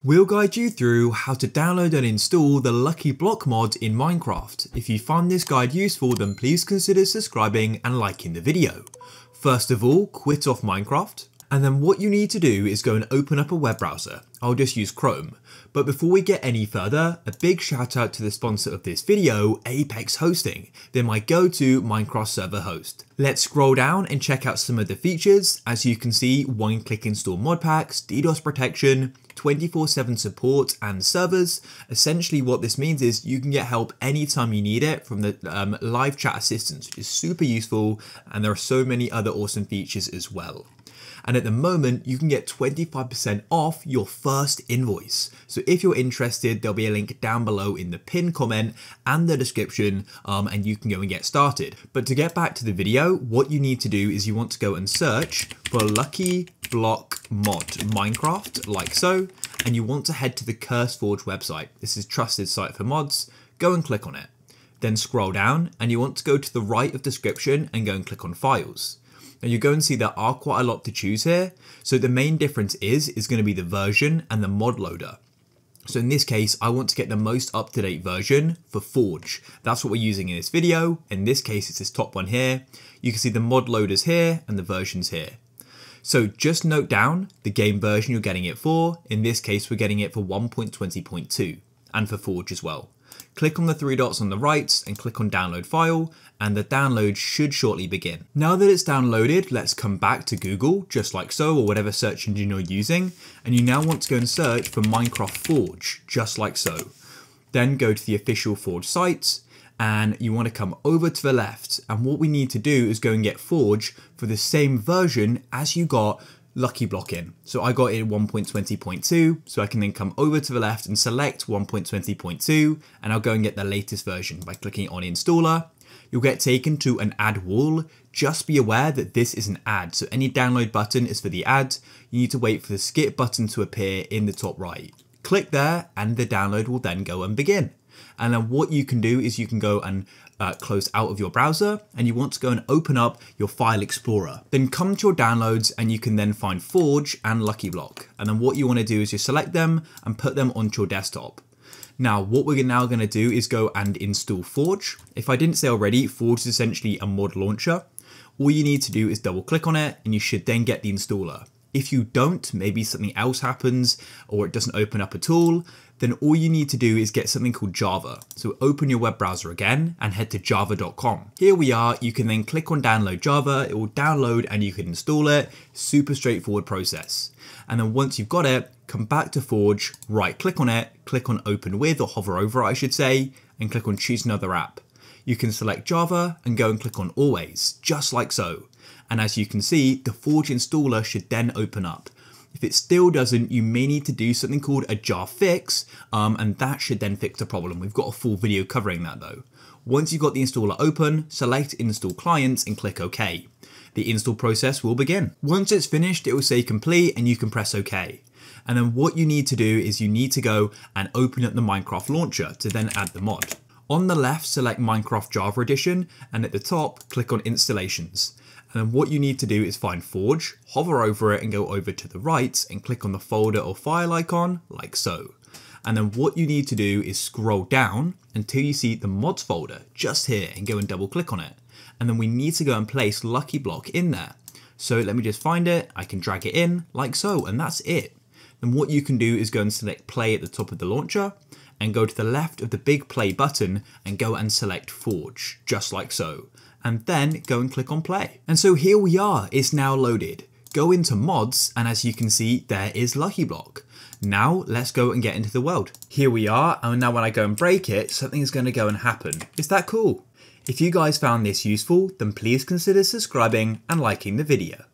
We'll guide you through how to download and install the Lucky Block mod in Minecraft. If you find this guide useful, then please consider subscribing and liking the video. First of all, quit off Minecraft. And then what you need to do is go and open up a web browser. I'll just use Chrome. But before we get any further, a big shout out to the sponsor of this video, Apex Hosting. They're my go-to Minecraft server host. Let's scroll down and check out some of the features. As you can see, one-click install mod packs, DDoS protection, 24/7 support and servers. Essentially what this means is you can get help anytime you need it from the live chat assistance, which is super useful, and there are so many other awesome features as well. And at the moment, you can get 25% off your first invoice. So if you're interested, there'll be a link down below in the pinned comment and the description, and you can go and get started. But to get back to the video, what you need to do is you want to go and search for Lucky Block Mod Minecraft, like so, and you want to head to the CurseForge website. This is a trusted site for mods. Go and click on it. Then scroll down, and you want to go to the right of description and go and click on Files. Now you go and see there are quite a lot to choose here. So the main difference is going to be the version and the mod loader. So in this case, I want to get the most up-to-date version for Forge. That's what we're using in this video. In this case, it's this top one here. You can see the mod loaders here and the versions here. So just note down the game version you're getting it for. In this case, we're getting it for 1.20.2 and for Forge as well. Click on the three dots on the right and click on download file, and the download should shortly begin. Now that it's downloaded, let's come back to Google, just like so, or whatever search engine you're using, and you now want to go and search for Minecraft Forge, just like so. Then go to the official Forge site, and you want to come over to the left, and what we need to do is go and get Forge for the same version as you got Lucky Block in. So I got it in 1.20.2, so I can then come over to the left and select 1.20.2, and I'll go and get the latest version by clicking on installer. You'll get taken to an ad wall. Just be aware that this is an ad, so any download button is for the ad. You need to wait for the skip button to appear in the top right. Click there and the download will then go and begin. And then what you can do is you can go and close out of your browser, and you want to go and open up your file explorer. Then come to your downloads and you can then find Forge and Lucky Block. And then what you want to do is you select them and put them onto your desktop. Now, what we're now going to do is go and install Forge. If I didn't say already, Forge is essentially a mod launcher. All you need to do is double click on it and you should then get the installer. If you don't, maybe something else happens or it doesn't open up at all, then all you need to do is get something called Java. So open your web browser again and head to java.com. Here we are. You can then click on download Java. It will download and you can install it. Super straightforward process. And then once you've got it, come back to Forge, right click on it, click on open with, or hover over it, I should say, and click on choose another app. You can select Java and go and click on always, just like so. And as you can see, the Forge installer should then open up. If it still doesn't, you may need to do something called a jar fix, and that should then fix the problem. We've got a full video covering that though. Once you've got the installer open, select install clients and click OK. The install process will begin. Once it's finished, it will say complete and you can press OK. And then what you need to do is you need to go and open up the Minecraft launcher to then add the mod. On the left, select Minecraft Java Edition, and at the top, click on installations. And then what you need to do is find Forge, hover over it and go over to the right and click on the folder or file icon, like so. And then what you need to do is scroll down until you see the mods folder just here and go and double click on it. And then we need to go and place Lucky Block in there. So let me just find it, I can drag it in like so, and that's it. Then what you can do is go and select play at the top of the launcher and go to the left of the big play button and go and select Forge, just like so. And then go and click on play. And so here we are, it's now loaded. Go into mods, and as you can see, there is Lucky Block. Now let's go and get into the world. Here we are, and now when I go and break it, something is going to go and happen. Is that cool? If you guys found this useful, then please consider subscribing and liking the video.